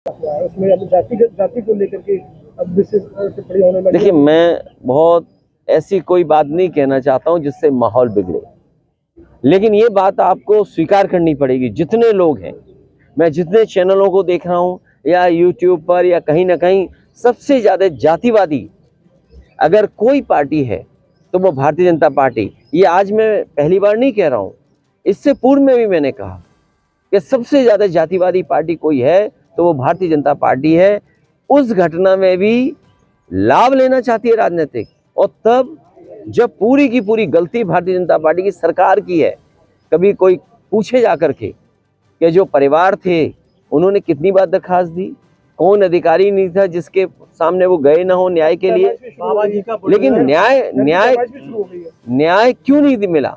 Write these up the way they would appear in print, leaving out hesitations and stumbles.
उसमें अब जाति को लेकर के अब विशेष टिप्पणी होने लगी। देखिए, मैं बहुत ऐसी कोई बात नहीं कहना चाहता हूं जिससे माहौल बिगड़े, लेकिन ये बात आपको स्वीकार करनी पड़ेगी। जितने लोग हैं, मैं जितने चैनलों को देख रहा हूं या यूट्यूब पर या कहीं ना कहीं, सबसे ज्यादा जातिवादी अगर कोई पार्टी है तो वो भारतीय जनता पार्टी। ये आज मैं पहली बार नहीं कह रहा हूं, इससे पूर्व में भी मैंने कहा कि सबसे ज्यादा जातिवादी पार्टी कोई है तो वो भारतीय जनता पार्टी है। उस घटना में भी लाभ लेना चाहती है राजनीतिक, और तब जब पूरी की पूरी गलती भारतीय जनता पार्टी की सरकार की है। कभी कोई पूछे जाकर के कि जो परिवार थे उन्होंने कितनी बार दरखास्त दी, कौन अधिकारी नहीं था जिसके सामने वो गए ना हो न्याय के लिए, लेकिन न्याय क्यों नहीं मिला?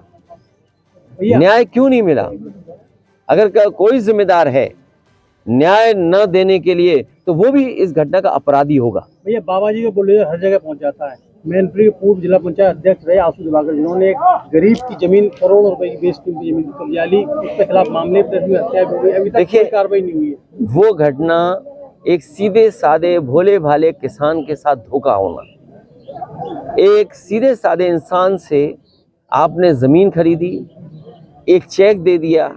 न्याय क्यों नहीं मिला? अगर कोई जिम्मेदार है न्याय न देने के लिए तो वो भी इस घटना का अपराधी होगा। भैया, बाबा जी का बुलडोजर हर जगह पहुंच जाता है। मैनपुरी पूर्व जिला पंचायत अध्यक्ष रहे आशु दिवाकर, जिन्होंने एक गरीब की जमीन, करोड़ों रुपए की बेशकीमती जमीन कब्जा ली, उसके खिलाफ मामले दर्ज हुए, हत्या भी हुई, अभी तक कोई कार्रवाई नहीं हुई है। वो घटना एक सीधे साधे भोले भाले किसान के साथ धोखा होना। एक सीधे साधे इंसान से आपने जमीन खरीदी, एक चेक दे दिया,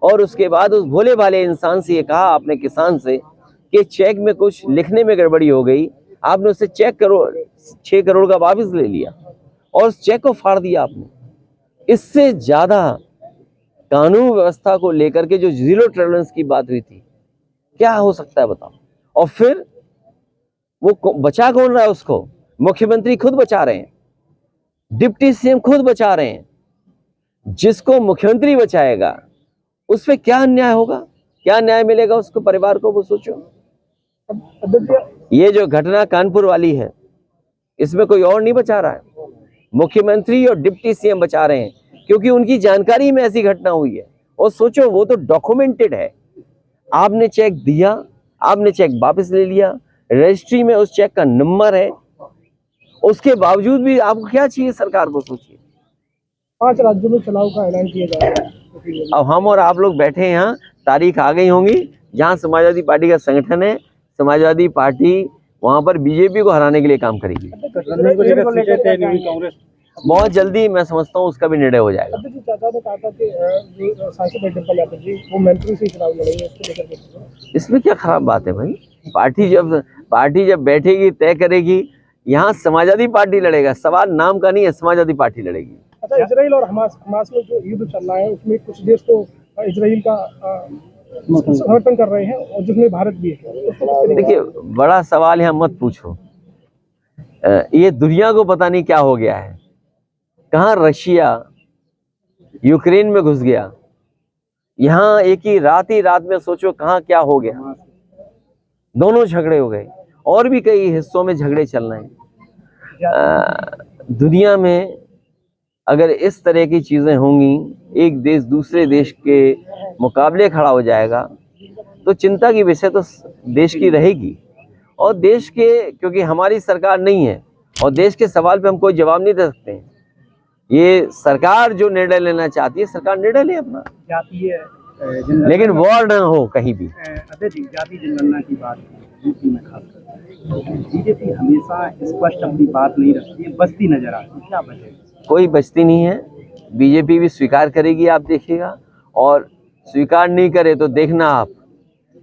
और उसके बाद उस भोले भाले इंसान से ये कहा आपने, किसान से, कि चेक में कुछ लिखने में गड़बड़ी हो गई। आपने उससे 6 करोड़ का वापस ले लिया और उस चेक को फाड़ दिया आपने। इससे ज्यादा कानून व्यवस्था को लेकर के जो जीरो टॉलरेंस की बात हुई थी, क्या हो सकता है बताओ? और फिर वो बचा कौन रहा है उसको? मुख्यमंत्री खुद बचा रहे हैं, डिप्टी सीएम खुद बचा रहे हैं। जिसको मुख्यमंत्री बचाएगा उस पे क्या अन्याय होगा, क्या न्याय मिलेगा उसको, परिवार को? वो सोचो। ये जो घटना कानपुर वाली है, इसमें कोई और नहीं बचा रहा है, मुख्यमंत्री और डिप्टी सीएम बचा रहे हैं, क्योंकि उनकी जानकारी में ऐसी घटना हुई है। और सोचो, वो तो डॉक्यूमेंटेड है। आपने चेक दिया, आपने चेक वापस ले लिया, रजिस्ट्री में उस चेक का नंबर है, उसके बावजूद भी आपको क्या चाहिए सरकार को? सोचिए। 5 राज्यों में चुनाव का ऐलान किया जा रहा है। अब हम और आप लोग बैठे हैं यहाँ, तारीख आ गई होंगी जहां समाजवादी पार्टी का संगठन है, समाजवादी पार्टी वहां पर बीजेपी को हराने के लिए काम करेगी। बहुत जल्दी मैं समझता हूँ उसका भी निर्णय हो जाएगा। इसमें क्या खराब बात है भाई? पार्टी जब बैठेगी, तय करेगी। यहाँ समाजवादी पार्टी लड़ेगा, सवाल नाम का नहीं है, समाजवादी पार्टी लड़ेगी। अच्छा, इजराइल और हमास में जो युद्ध चल रहा है उसमें कुछ देश तो इजराइल का समर्थन कर रहे हैं और जिसमें भारत भी है। देखिए, बड़ा सवाल यहाँ मत पूछो। ये दुनिया को पता नहीं क्या हो गया है, कहाँ रशिया यूक्रेन में घुस गया, यहाँ एक ही रात में सोचो कहाँ क्या हो गया। दोनों झगड़े हो गए, और भी कई हिस्सों में झगड़े चल रहे हैं। दुनिया में अगर इस तरह की चीजें होंगी, एक देश दूसरे देश के मुकाबले खड़ा हो जाएगा, तो चिंता की विषय तो देश की रहेगी। और देश के, क्योंकि हमारी सरकार नहीं है और देश के सवाल पे हम कोई जवाब नहीं दे सकते हैं। ये सरकार जो निर्णय लेना चाहती है, सरकार निर्णय ले अपना, लेकिन वॉर न हो कहीं भी। जाति जनगणना की बात यूपी में खासकर बीजेपी हमेशा स्पष्ट अपनी बात नहीं रखती है, बस्ती नजर आती है, क्या वजह? कोई बचती नहीं है, बीजेपी भी स्वीकार करेगी, आप देखिएगा। और स्वीकार नहीं करे तो देखना आप,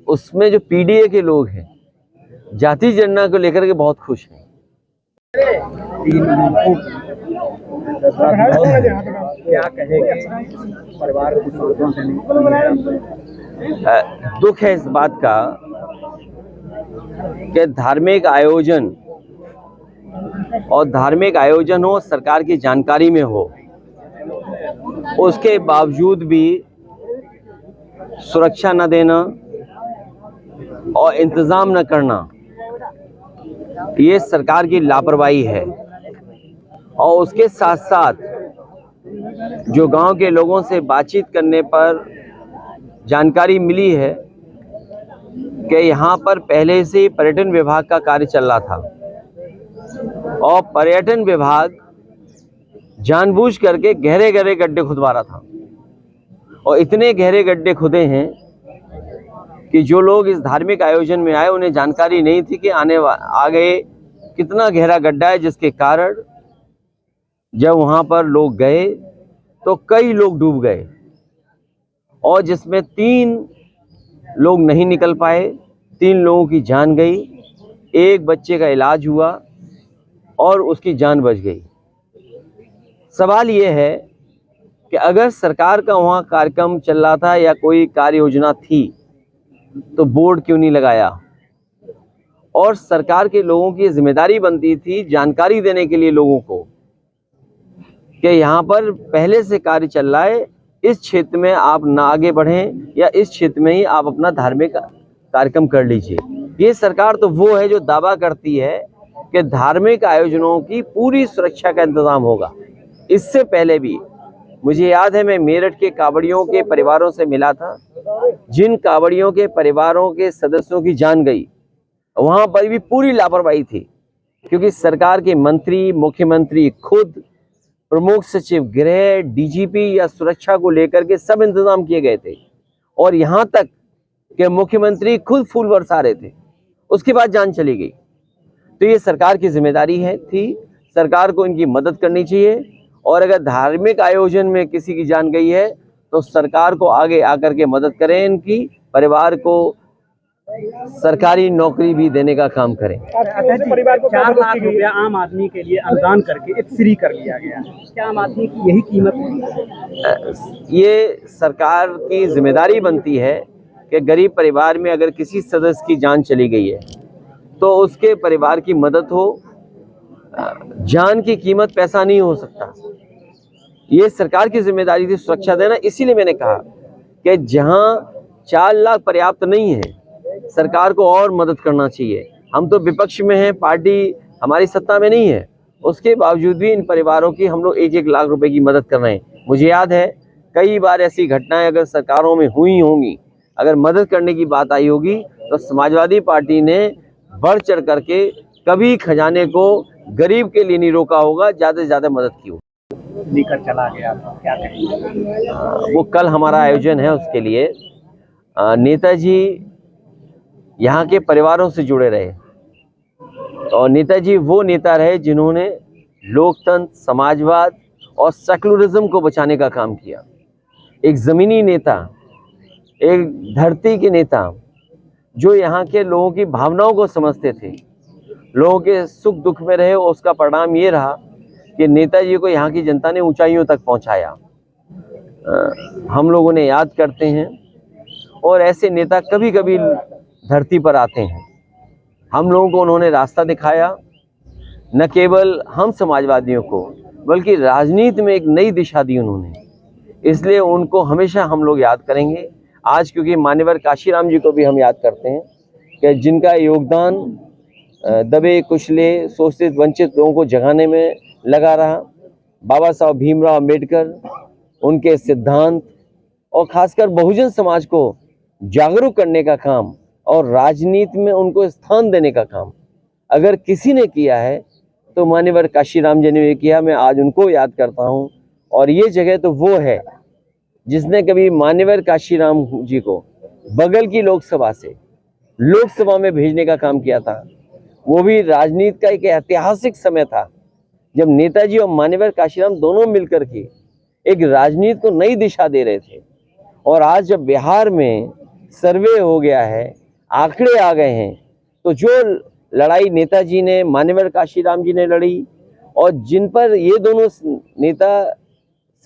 उसमें जो पीडीए के लोग हैं जाति जनगणना को लेकर के बहुत खुश हैं। क्या कहेंगे परिवार दुख है इस बात का कि धार्मिक आयोजन हो, सरकार की जानकारी में हो, उसके बावजूद भी सुरक्षा न देना और इंतजाम न करना, ये सरकार की लापरवाही है। और उसके साथ साथ जो गांव के लोगों से बातचीत करने पर जानकारी मिली है कि यहाँ पर पहले से पर्यटन विभाग का कार्य चल रहा था और पर्यटन विभाग जानबूझ करके गहरे गहरे गड्ढे खुदवा रहा था। और इतने गहरे गड्ढे खुदे हैं कि जो लोग इस धार्मिक आयोजन में आए उन्हें जानकारी नहीं थी कि आगे कितना गहरा गड्ढा है, जिसके कारण जब वहां पर लोग गए तो कई लोग डूब गए और जिसमें 3 लोग नहीं निकल पाए, 3 लोगों की जान गई, एक बच्चे का इलाज हुआ और उसकी जान बच गई। सवाल ये है कि अगर सरकार का वहाँ कार्यक्रम चल रहा था या कोई कार्य योजना थी तो बोर्ड क्यों नहीं लगाया? और सरकार के लोगों की जिम्मेदारी बनती थी जानकारी देने के लिए लोगों को कि यहाँ पर पहले से कार्य चल रहा है, इस क्षेत्र में आप ना आगे बढ़ें या इस क्षेत्र में ही आप अपना धार्मिक कार्यक्रम कर लीजिए। ये सरकार तो वो है जो दावा करती है कि धार्मिक आयोजनों की पूरी सुरक्षा का इंतजाम होगा। इससे पहले भी मुझे याद है, मैं मेरठ के कांवड़ियों के परिवारों से मिला था, जिन कांवड़ियों के परिवारों के सदस्यों की जान गई, वहां पर भी पूरी लापरवाही थी, क्योंकि सरकार के मंत्री, मुख्यमंत्री खुद, प्रमुख सचिव गृह, डीजीपी या सुरक्षा को लेकर के सब इंतजाम किए गए थे और यहां तक कि मुख्यमंत्री खुद फूल बरसा रहे थे, उसके बाद जान चली गई। तो ये सरकार की जिम्मेदारी थी, सरकार को इनकी मदद करनी चाहिए और अगर धार्मिक आयोजन में किसी की जान गई है तो सरकार को आगे आकर के मदद करें, इनकी परिवार को सरकारी नौकरी भी देने का काम करें। परिवार को 4 लाख रुपया आम आदमी के लिए अनुदान करके एक फ्री कर लिया गया है, क्या आम आदमी की यही कीमत है? ये सरकार की जिम्मेदारी बनती है कि गरीब परिवार में अगर किसी सदस्य की जान चली गई है तो उसके परिवार की मदद हो। जान की कीमत पैसा नहीं हो सकता, ये सरकार की जिम्मेदारी थी सुरक्षा देना। इसीलिए मैंने कहा कि जहां 4 लाख पर्याप्त नहीं है, सरकार को और मदद करना चाहिए। हम तो विपक्ष में हैं, पार्टी हमारी सत्ता में नहीं है, उसके बावजूद भी इन परिवारों की हम लोग 1-1 लाख रुपए की मदद कर रहे हैं। मुझे याद है कई बार ऐसी घटनाएं अगर सरकारों में हुई होंगी, अगर मदद करने की बात आई होगी तो समाजवादी पार्टी ने बढ़ चढ़ करके कभी खजाने को गरीब के लिए नहीं रोका होगा, ज़्यादा से ज़्यादा मदद की होगी। लेकर चला गया, क्या कहेंगे? वो कल हमारा आयोजन है, उसके लिए नेताजी यहाँ के परिवारों से जुड़े रहे और नेताजी वो नेता रहे जिन्होंने लोकतंत्र, समाजवाद और सेकुलरिज्म को बचाने का काम किया। एक ज़मीनी नेता, एक धरती के नेता जो यहाँ के लोगों की भावनाओं को समझते थे, लोगों के सुख दुख में रहे। और उसका परिणाम ये रहा कि नेताजी को यहाँ की जनता ने ऊंचाइयों तक पहुँचाया। हम लोग उन्हें याद करते हैं और ऐसे नेता कभी कभी धरती पर आते हैं। हम लोगों को उन्होंने रास्ता दिखाया, न केवल हम समाजवादियों को बल्कि राजनीति में एक नई दिशा दी उन्होंने, इसलिए उनको हमेशा हम लोग याद करेंगे। आज क्योंकि मान्यवर काशीराम जी को भी हम याद करते हैं कि जिनका योगदान दबे कुचले शोषित वंचित लोगों को जगाने में लगा रहा। बाबा साहब भीमराव अम्बेडकर, उनके सिद्धांत और खासकर बहुजन समाज को जागरूक करने का काम और राजनीति में उनको स्थान देने का काम अगर किसी ने किया है तो मान्यवर काशीराम जी ने किया। मैं आज उनको याद करता हूं और ये जगह तो वो है जिसने कभी मान्यवर काशीराम जी को बगल की लोकसभा से लोकसभा में भेजने का काम किया था। वो भी राजनीति का एक ऐतिहासिक समय था जब नेताजी और मान्यवर काशीराम दोनों मिलकर के एक राजनीति को नई दिशा दे रहे थे। और आज जब बिहार में सर्वे हो गया है, आंकड़े आ गए हैं, तो जो लड़ाई नेताजी ने, मान्यवर काशीराम जी ने लड़ी और जिन पर ये दोनों नेता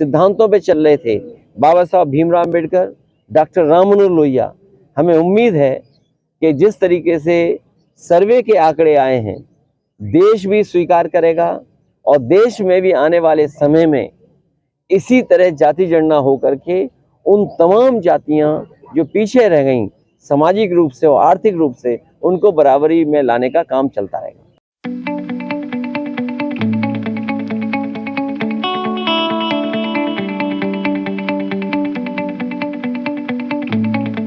सिद्धांतों पे चल रहे थे, बाबा साहब भीमराव अम्बेडकर, डॉक्टर राम मनोहर लोहिया, हमें उम्मीद है कि जिस तरीके से सर्वे के आंकड़े आए हैं, देश भी स्वीकार करेगा और देश में भी आने वाले समय में इसी तरह जाति जनगणना होकर के उन तमाम जातियां जो पीछे रह गईं सामाजिक रूप से और आर्थिक रूप से, उनको बराबरी में लाने का काम चलता रहेगा।